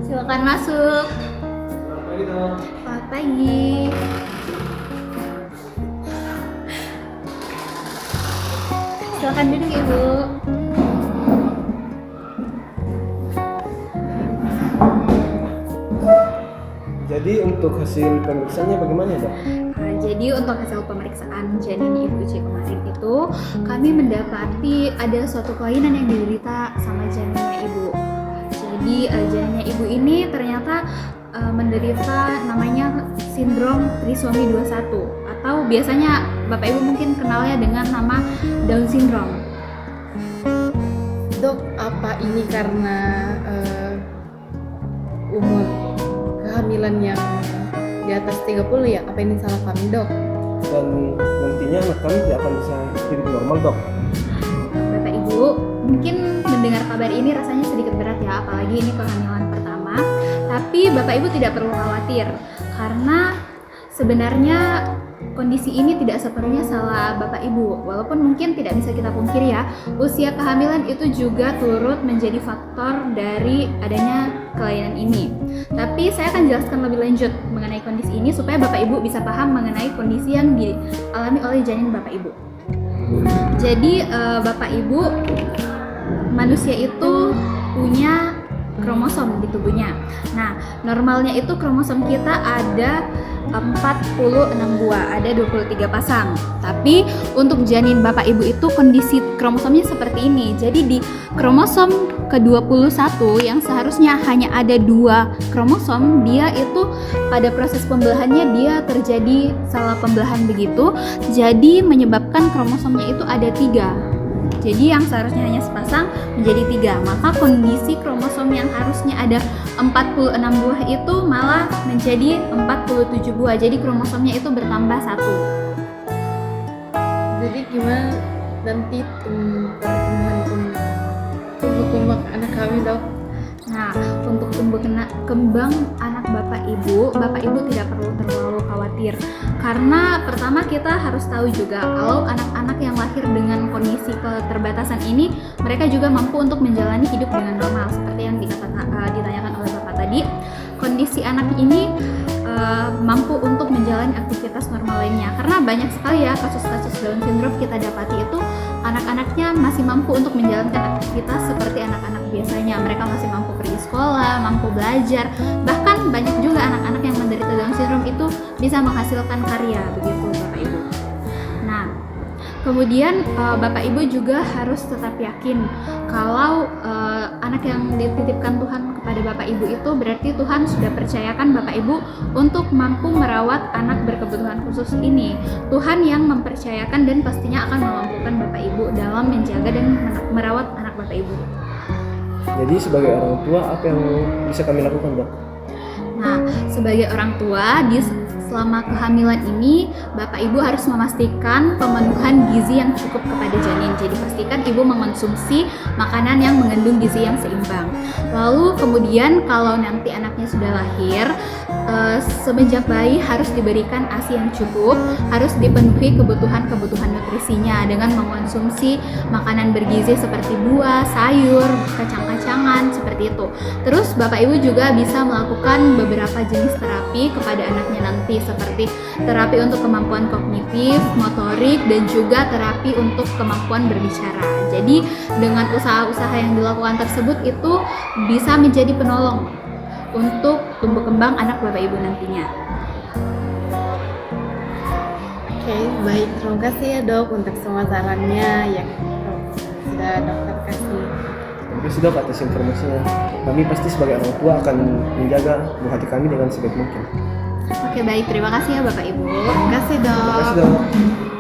Silakan masuk. Selamat pagi dok. Selamat pagi. Silakan duduk Ibu. Jadi untuk hasil pemeriksaannya bagaimana ya dok? Jadi untuk hasil pemeriksaan janin Ibu C kemarin itu kami mendapati ada suatu kelainan yang diderita sama janinnya Ibu. Jadi janinnya Ibu ini ternyata menderita namanya sindrom trisomi 21 atau biasanya Bapak Ibu mungkin kenalnya dengan nama Down syndrome. Dok, apa ini karena umur kehamilan yang di atas 30 ya? Apa ini salah kami dok? Dan nantinya anak kami tidak akan bisa hidup normal dok. Bapak Ibu mungkin mendengar kabar ini rasanya sedikit berat ya, apalagi ini kehamilan pertama. Tapi Bapak Ibu tidak perlu khawatir karena sebenarnya kondisi ini tidak sepenuhnya salah Bapak Ibu. Walaupun mungkin tidak bisa kita pungkiri ya, usia kehamilan itu juga turut menjadi faktor dari adanya kelainan ini. Tapi saya akan jelaskan lebih lanjut mengenai kondisi ini supaya Bapak Ibu bisa paham mengenai kondisi yang dialami oleh janin Bapak Ibu. Jadi Bapak Ibu, manusia itu punya kromosom di tubuhnya. Nah, normalnya itu kromosom kita ada 46 buah, ada 23 pasang. Tapi untuk janin Bapak Ibu itu kondisi kromosomnya seperti ini. Jadi di kromosom ke-21 yang seharusnya hanya ada 2 kromosom, dia itu pada proses pembelahannya dia terjadi salah pembelahan begitu. Jadi menyebabkan kromosomnya itu ada 3. Jadi yang seharusnya hanya sepasang menjadi 3. Maka kondisi kromosom yang harusnya ada 46 buah itu malah menjadi 47 buah. Jadi kromosomnya itu bertambah 1. Jadi gimana nanti pertumbuhan tumbuh kembang anak kami dok? Nah, untuk tumbuh kembang anak Bapak Ibu tidak perlu terlalu khawatir. Karena pertama kita harus tahu juga kalau anak-anak yang lahir dengan kondisi keterbatasan ini, mereka juga mampu untuk menjalani hidup dengan normal. Seperti yang ditanyakan oleh Bapak tadi, kondisi anak ini mampu untuk menjalani aktivitas normal lainnya. Karena banyak sekali ya kasus-kasus Down syndrome kita dapati itu anak-anaknya masih mampu untuk menjalankan aktivitas seperti anak-anak biasanya. Mereka masih mampu pergi sekolah, mampu belajar. Bahkan banyak juga anak-anak yang menderita Down syndrome itu bisa menghasilkan karya, begitu Bapak Ibu. Nah, kemudian Bapak Ibu juga harus tetap yakin kalau anak yang dititipkan Tuhan kepada Bapak Ibu itu berarti Tuhan sudah percayakan Bapak Ibu untuk mampu merawat anak berkebutuhan khusus ini. Tuhan yang mempercayakan dan pastinya akan memampukan Bapak Ibu dalam menjaga dan merawat anak Bapak Ibu. Jadi sebagai orang tua apa yang bisa kami lakukan dok? Nah, sebagai orang tua selama kehamilan ini Bapak Ibu harus memastikan pemenuhan gizi yang cukup kepada janin. Jadi pastikan Ibu mengonsumsi makanan yang mengandung gizi yang seimbang. Lalu kemudian kalau nanti anaknya sudah lahir, semenjak bayi harus diberikan ASI yang cukup, harus dipenuhi kebutuhan nutrisinya dengan mengonsumsi makanan bergizi seperti buah, sayur, kacang-kacangan seperti itu. Terus Bapak Ibu juga bisa melakukan beberapa jenis terapi kepada anaknya nanti, seperti terapi untuk kemampuan kognitif, motorik, dan juga terapi untuk kemampuan berbicara. Jadi dengan usaha-usaha yang dilakukan tersebut itu bisa menjadi penolong untuk tumbuh kembang anak Bapak Ibu nantinya. Oke, baik. Terima kasih ya dok untuk semua sarannya yang sudah dokter kasih. Terima kasih dok atas informasinya. Kami pasti sebagai orang tua akan menjaga buah hati kami dengan sebaik mungkin. Oke, baik. Terima kasih ya Bapak Ibu. Terima kasih dok. Terima kasih dok.